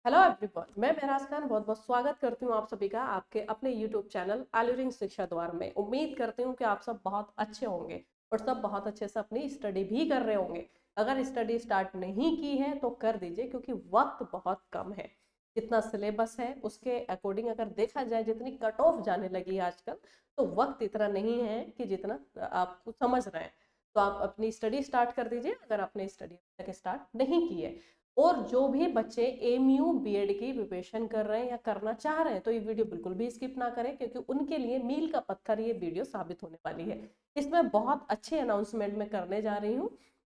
Hello everyone, मैं महराज खान बहुत बहुत स्वागत करती हूँ आप सभी का आपके अपने यूट्यूब चैनल आलूरिंग शिक्षा द्वार में। उम्मीद करती हूँ कि आप सब बहुत अच्छे होंगे और सब बहुत अच्छे से अपनी स्टडी भी कर रहे होंगे। अगर स्टडी स्टार्ट नहीं की है तो कर दीजिए, क्योंकि वक्त बहुत कम है। जितना सिलेबस है उसके अकॉर्डिंग अगर देखा जाए, जितनी कट ऑफ जाने लगी है आजकल, तो वक्त इतना नहीं है कि जितना आप समझ रहे हैं। तो आप अपनी स्टडी स्टार्ट कर दीजिए अगर आपने स्टडी स्टार्ट नहीं की है। और जो भी बच्चे एमयू बीएड की प्रिपरेशन कर रहे हैं या करना चाह रहे हैं, तो ये वीडियो बिल्कुल भी स्किप ना करें, क्योंकि उनके लिए मील का पत्थर ये वीडियो साबित होने वाली है। इसमें बहुत अच्छे अनाउंसमेंट में करने जा रही हूँ,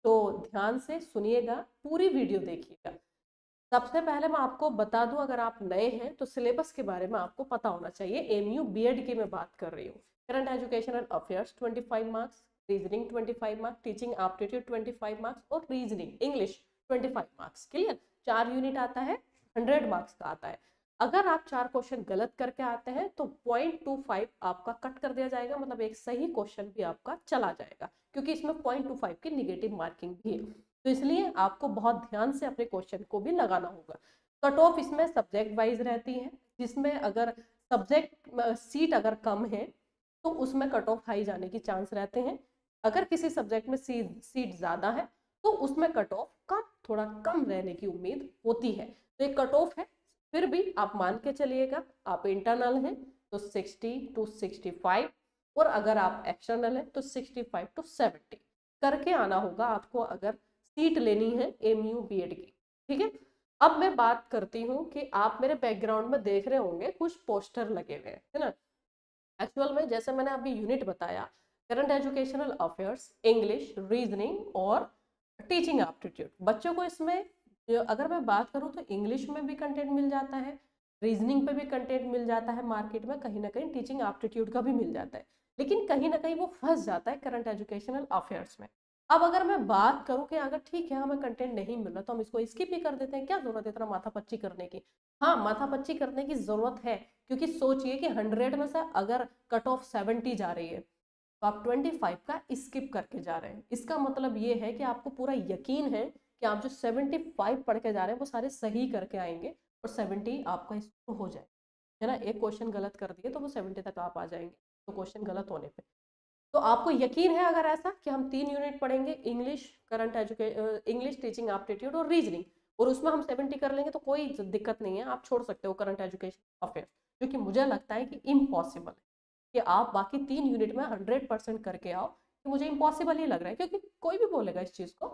तो ध्यान से सुनिएगा, पूरी वीडियो देखिएगा। सबसे पहले मैं आपको बता दूं, अगर आप नए हैं तो सिलेबस के बारे में आपको पता होना चाहिए। एमयू बीएड की मैं बात कर रही हूँ। Current educational affairs 25 marks, reasoning 25 marks, teaching aptitude 25 marks और reasoning English 25 marks. Clear? 4 unit आता है, 100 मार्क्स का आता है। अगर आप 4 क्वेश्चन गलत करके आते हैं तो 0.25 आपका कट कर दिया जाएगा, मतलब एक सही क्वेश्चन भी आपका चला जाएगा, क्योंकि इसमें 0.25 की निगेटिव मार्किंग भी है। तो इसलिए आपको बहुत ध्यान से अपने क्वेश्चन को भी लगाना होगा। कट ऑफ इसमें सब्जेक्ट वाइज रहती है, जिसमें अगर सब्जेक्ट सीट अगर कम है तो उसमें कट ऑफ हाई जाने की चांस रहते हैं। अगर किसी सब्जेक्ट में सीट ज्यादा है तो उसमें कट ऑफ कम, थोड़ा कम रहने की उम्मीद होती है। तो एक कट ऑफ है, फिर भी आप मान के चलिएगा। आप इंटरनल हैं तो 60 to 65, और अगर आप एक्सटर्नल हैं तो 65 to 70 करके आना होगा आपको, अगर सीट लेनी है एमयू बीएड की। ठीक है, अब मैं बात करती हूँ कि आप मेरे बैकग्राउंड में देख रहे होंगे कुछ पोस्टर लगे हुए हैं, है ना। एक्चुअल में जैसे मैंने अभी यूनिट बताया, current educational affairs, English, reasoning और टीचिंग एप्टीट्यूड। बच्चों को इसमें अगर मैं बात करूँ तो इंग्लिश में भी कंटेंट मिल जाता है, रीजनिंग पे भी कंटेंट मिल जाता है, मार्केट में कहीं ना कहीं टीचिंग एप्टीट्यूड का भी मिल जाता है, लेकिन कहीं ना कहीं वो फंस जाता है करंट एजुकेशनल अफेयर्स में। अब अगर मैं बात करूं कि अगर ठीक है हमें कंटेंट नहीं मिल रहा तो हम इसको स्किप ही कर देते हैं, क्या जरूरत है इतना माथापच्ची करने की। हाँ, माथापच्ची करने की जरूरत है, क्योंकि सोचिए कि 100 में से अगर कट ऑफ 70 जा रही है तो आप 25 का स्किप करके जा रहे हैं। इसका मतलब ये है कि आपको पूरा यकीन है कि आप जो 75 पढ़ के जा रहे हैं वो सारे सही करके आएंगे और 70 आपका स्कोर हो जाए, है ना। एक क्वेश्चन गलत कर दिए तो वो 70 तक आप आ जाएंगे, तो क्वेश्चन गलत होने पे। तो आपको यकीन है अगर ऐसा कि हम 3 यूनिट पढ़ेंगे, इंग्लिश, इंग्लिश, टीचिंग एप्टीट्यूड और रीजनिंग, और उसमें हम 70 कर लेंगे, तो कोई दिक्कत नहीं है, आप छोड़ सकते हो करंट एजुकेशन अफेयर। क्योंकि मुझे लगता है कि इम्पॉसिबल है कि आप बाकी 3 यूनिट में 100% करके आओ, कि मुझे इम्पॉसिबल ही लग रहा है, क्योंकि कोई भी बोलेगा इस चीज़ को।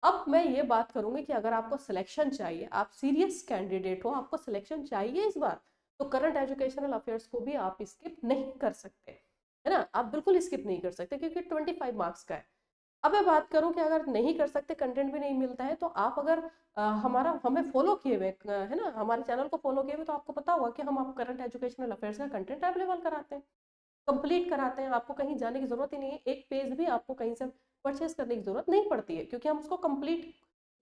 अब मैं ये बात करूंगी कि अगर आपको सिलेक्शन चाहिए, आप सीरियस कैंडिडेट हो, आपको सिलेक्शन चाहिए इस बार, तो करंट एजुकेशनल अफेयर्स को भी आप स्किप नहीं कर सकते, है ना। आप बिल्कुल स्किप नहीं कर सकते, क्योंकि 25 मार्क्स का है। अब मैं बात करूं कि अगर नहीं कर सकते, कंटेंट भी नहीं मिलता है, तो आप अगर हमें फॉलो किए हुए, है ना, हमारे चैनल को फॉलो किए हुए, तो आपको पता होगा कि हम आप करंट एजुकेशनल अफेयर्स का कंटेंट अवेलेबल कराते हैं, कंप्लीट कराते हैं। आपको कहीं जाने की जरूरत ही नहीं है, एक पेज भी आपको कहीं से परचेज करने की जरूरत नहीं पड़ती है, क्योंकि हम उसको कंप्लीट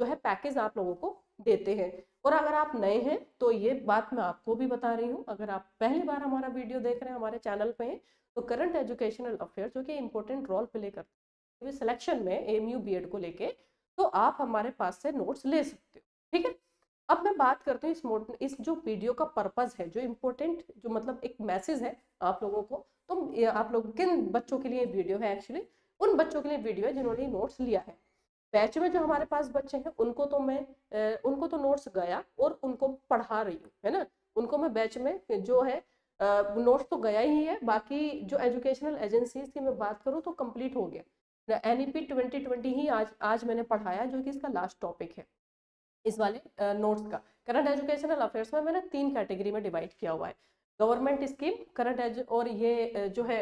जो है पैकेज आप लोगों को देते हैं। और अगर आप नए हैं तो ये बात मैं आपको भी बता रही हूँ, अगर आप पहली बार हमारा वीडियो देख रहे हैं, हमारे चैनल पे हैं, तो करंट एजुकेशनल अफेयर जो कि इंपॉर्टेंट रोल प्ले करते हैं सिलेक्शन में एमयू बीएड को लेके, तो आप हमारे पास से नोट्स ले सकते हो। ठीक है, अब मैं बात करती हूँ इस जो वीडियो का पर्पज है, जो इम्पोर्टेंट, जो मतलब एक मैसेज है आप लोगों को। तो आप लोग किन बच्चों के लिए वीडियो है, एक्चुअली उन बच्चों के लिए वीडियो है जिन्होंने नोट्स लिया है। बैच में जो हमारे पास बच्चे हैं उनको तो मैं उनको तो नोट्स गया और उनको पढ़ा रही हूँ, है ना। उनको मैं बैच में जो है नोट्स तो गया ही है, बाकी जो एजुकेशनल एजेंसीज की मैं बात करूँ तो कंप्लीट हो गया। एनईपी 2020 ही आज मैंने पढ़ाया, जो कि इसका लास्ट टॉपिक है इस वाले नोट्स का। करंट एजुकेशनल अफेयर्स में मैंने 3 कैटेगरी में डिवाइड किया हुआ है, गवर्नमेंट स्कीम, करंट और ये जो है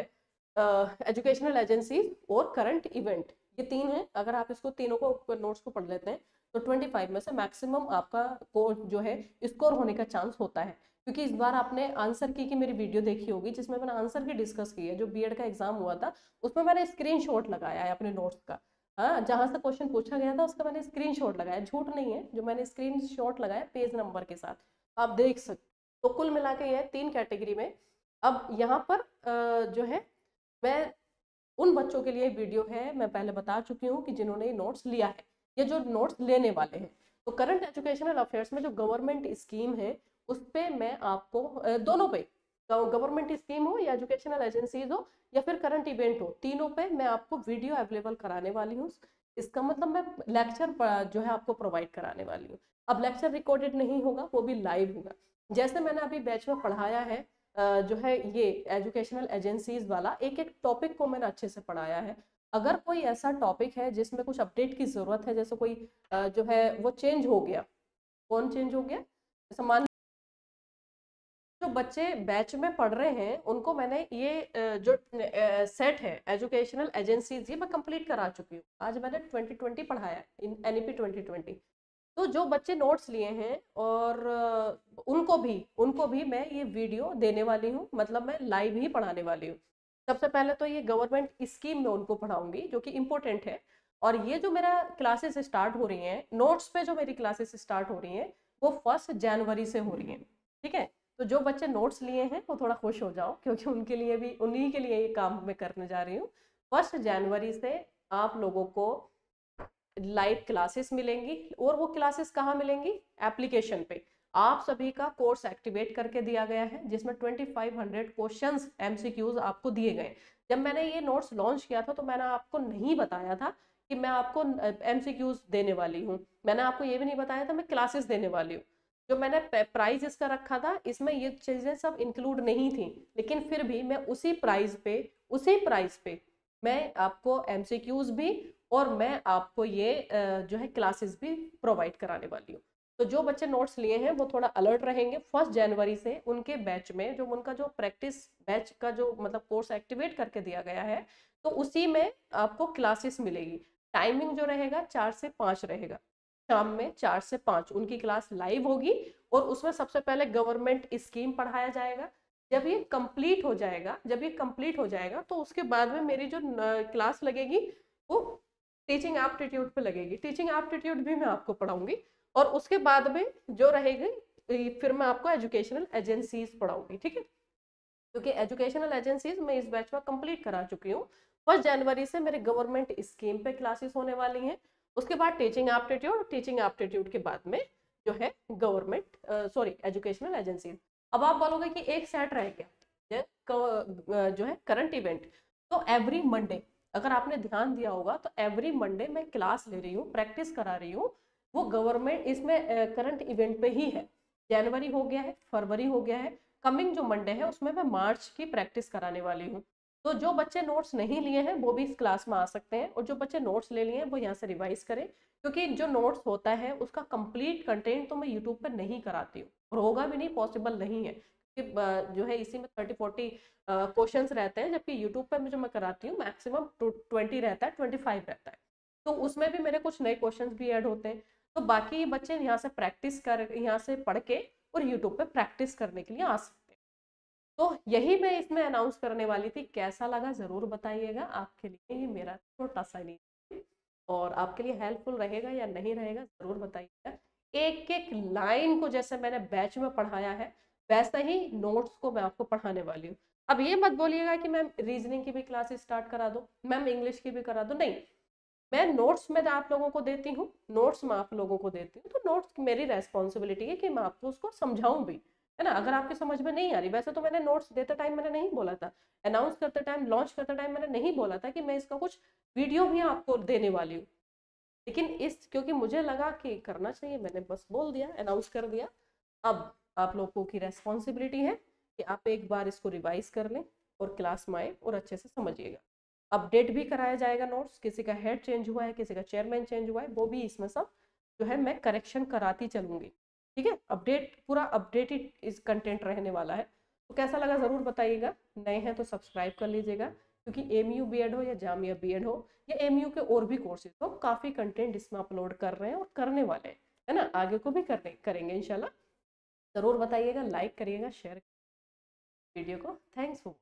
एजुकेशनल एजेंसी और करंट इवेंट, ये 3 हैं। अगर आप इसको तीनों को नोट्स को पढ़ लेते हैं तो 25 में से मैक्सिमम आपका जो है स्कोर होने का चांस होता है। क्योंकि इस बार आपने आंसर की मेरी वीडियो देखी होगी, जिसमें मैंने आंसर की डिस्कस की है, जो बीएड का एग्जाम हुआ था उसमें मैंने स्क्रीनशॉट लगाया है अपने नोट्स का। हाँ, जहां से क्वेश्चन पूछा गया था उसका मैंने स्क्रीनशॉट लगाया, झूठ नहीं है, जो मैंने स्क्रीनशॉट लगाया पेज नंबर के साथ, आप देख सकते। तो कुल मिला के ये 3 कैटेगरी में। अब यहाँ पर जो है मैं उन बच्चों के लिए वीडियो है, मैं पहले बता चुकी हूँ कि जिन्होंने नोट्स लिया है या जो नोट्स लेने वाले हैं। तो करंट एजुकेशनल अफेयर्स में जो गवर्नमेंट स्कीम है उस पे मैं आपको दोनों पे, गवर्नमेंट स्कीम हो या एजुकेशनल एजेंसीज हो या फिर करंट इवेंट हो, तीनों पे मैं आपको वीडियो अवेलेबल कराने वाली हूँ। इसका मतलब मैं लेक्चर जो है आपको प्रोवाइड कराने वाली हूँ। अब लेक्चर रिकॉर्डेड नहीं होगा, वो भी लाइव होगा। जैसे मैंने अभी बैच में पढ़ाया है जो है ये एजुकेशनल एजेंसीज वाला, एक एक टॉपिक को मैंने अच्छे से पढ़ाया है। अगर कोई ऐसा टॉपिक है जिसमें कुछ अपडेट की जरूरत है, जैसे कोई जो है वो चेंज हो गया, कौन चेंज हो गया, जैसे मान जो बच्चे बैच में पढ़ रहे हैं उनको मैंने ये जो सेट है एजुकेशनल एजेंसीज, ये मैं कंप्लीट करा चुकी हूँ। आज मैंने 2020 पढ़ाया इन एनईपी 2020। तो जो बच्चे नोट्स लिए हैं और उनको भी मैं ये वीडियो देने वाली हूँ, मतलब मैं लाइव ही पढ़ाने वाली हूँ। सबसे पहले तो ये गवर्नमेंट स्कीम में उनको पढ़ाऊंगी जो कि इम्पोर्टेंट है। और ये जो मेरा क्लासेस स्टार्ट हो रही हैं, नोट्स पे जो मेरी क्लासेस स्टार्ट हो रही हैं वो 1 जनवरी से हो रही हैं। ठीक है, तो जो बच्चे नोट्स लिए हैं वो थोड़ा खुश हो जाओ, क्योंकि उनके लिए भी, उन्हीं के लिए ये काम मैं करने जा रही हूँ। 1 जनवरी से आप लोगों को लाइव क्लासेस मिलेंगी। और वो क्लासेस कहाँ मिलेंगी, एप्लीकेशन पे। आप सभी का कोर्स एक्टिवेट करके दिया गया है जिसमें 2500 क्वेश्चंस एमसीक्यूज आपको दिए गए। जब मैंने ये नोट्स लॉन्च किया था तो मैंने आपको नहीं बताया था कि मैं आपको एमसीक्यूज देने वाली हूँ, मैंने आपको ये भी नहीं बताया था मैं क्लासेस देने वाली हूँ। जो मैंने प्राइस इसका रखा था इसमें ये चीजें सब इंक्लूड नहीं थी, लेकिन फिर भी मैं उसी प्राइस पे मैं आपको एमसीक्यूज भी और मैं आपको ये जो है क्लासेस भी प्रोवाइड कराने वाली हूँ। तो जो बच्चे नोट्स लिए हैं वो थोड़ा अलर्ट रहेंगे। 1 जनवरी से उनके बैच में जो उनका जो प्रैक्टिस बैच का जो मतलब कोर्स एक्टिवेट करके दिया गया है, तो उसी में आपको क्लासेस मिलेगी। टाइमिंग जो रहेगा 4 से 5 रहेगा, शाम में 4 से 5 उनकी क्लास लाइव होगी। और उसमें सबसे पहले गवर्नमेंट स्कीम पढ़ाया जाएगा। जब ये कंप्लीट हो जाएगा तो उसके बाद में मेरी जो क्लास लगेगी वो टीचिंग एप्टीट्यूड पे लगेगी। टीचिंग एप्टीट्यूड भी मैं आपको पढ़ाऊंगी। और उसके बाद में जो रहेगी फिर मैं आपको एजुकेशनल एजेंसीज पढ़ाऊंगी। ठीक है, क्योंकि एजुकेशनल एजेंसीज मैं इस बैच में कंप्लीट करा चुकी हूँ। 1 जनवरी से मेरे गवर्नमेंट स्कीम पे क्लासेस होने वाली हैं। उसके बाद टीचिंग एप्टीट्यूड के बाद में जो है गवर्नमेंट सॉरी एजुकेशनल एजेंसीज। अब आप बोलोगे कि एक सेट रह गया जो है करंट इवेंट। तो एवरी मंडे, अगर आपने ध्यान दिया होगा तो एवरी मंडे मैं क्लास ले रही हूँ, प्रैक्टिस करा रही हूँ। वो गवर्नमेंट इसमें करंट इवेंट पे ही है। जनवरी हो गया है, फरवरी हो गया है, कमिंग जो मंडे है उसमें मैं मार्च की प्रैक्टिस कराने वाली हूँ। तो जो बच्चे नोट्स नहीं लिए हैं वो भी इस क्लास में आ सकते हैं, और जो बच्चे नोट्स ले लिए हैं वो यहाँ से रिवाइज करें। क्योंकि जो नोट्स होता है उसका कंप्लीट कंटेंट तो मैं यूट्यूब पर नहीं कराती हूँ, और होगा भी नहीं, पॉसिबल नहीं है। क्योंकि जो है इसी में 30-40 क्वेश्चंस रहते हैं, जबकि यूट्यूब पर जो मैं कराती हूँ मैक्सिमम 20 रहता है, 25 रहता है। तो उसमें भी मेरे कुछ नए क्वेश्चंस भी ऐड होते हैं। तो बाकी बच्चे यहाँ से यहाँ से पढ़ के और यूट्यूब पे प्रैक्टिस करने के लिए आ सकते हैं। तो यही मैं इसमें अनाउंस करने वाली थी। कैसा लगा जरूर बताइएगा। आपके लिए ये मेरा छोटा सा नहीं, और आपके लिए हेल्पफुल रहेगा या नहीं रहेगा जरूर बताइएगा। एक एक लाइन को जैसे मैंने बैच में पढ़ाया है वैसा ही नोट्स को मैं आपको पढ़ाने वाली हूँ। अब ये मत बोलिएगा कि मैम रीजनिंग की भी क्लासेस स्टार्ट करा दो, मैम इंग्लिश की भी करा दो, नहीं। मैं नोट्स में आप लोगों को देती हूँ, तो नोट्स मेरी रेस्पॉन्सिबिलिटी है कि मैं आपको उसको समझाऊं भी, है ना। अगर आपके समझ में नहीं आ रही, वैसे तो मैंने नोट्स देते टाइम मैंने नहीं बोला था, अनाउंस करते टाइम, लॉन्च करते टाइम मैंने नहीं बोला था कि मैं इसका कुछ वीडियो भी आपको देने वाली हूँ। लेकिन इस क्योंकि मुझे लगा कि करना चाहिए, मैंने बस बोल दिया, अनाउंस कर दिया। अब आप लोगों की रेस्पॉन्सिबिलिटी है कि आप एक बार इसको रिवाइज कर लें और क्लास में आए और अच्छे से समझिएगा। अपडेट भी कराया जाएगा नोट्स, किसी का हेड चेंज हुआ है, किसी का चेयरमैन चेंज हुआ है, वो भी इसमें सब जो है मैं करेक्शन कराती चलूंगी। ठीक है, अपडेट पूरा अपडेटेड इस कंटेंट रहने वाला है। तो कैसा लगा ज़रूर बताइएगा। नए हैं तो सब्सक्राइब कर लीजिएगा, क्योंकि एमयू बीएड हो या जामिया बीएड हो या एमयू के और भी कोर्सेज हो, काफ़ी कंटेंट इसमें अपलोड कर रहे हैं और करने वाले हैं, है ना। आगे को भी करेंगे इंशाल्लाह। ज़रूर बताइएगा, लाइक करिएगा, शेयर वीडियो को। Thanks for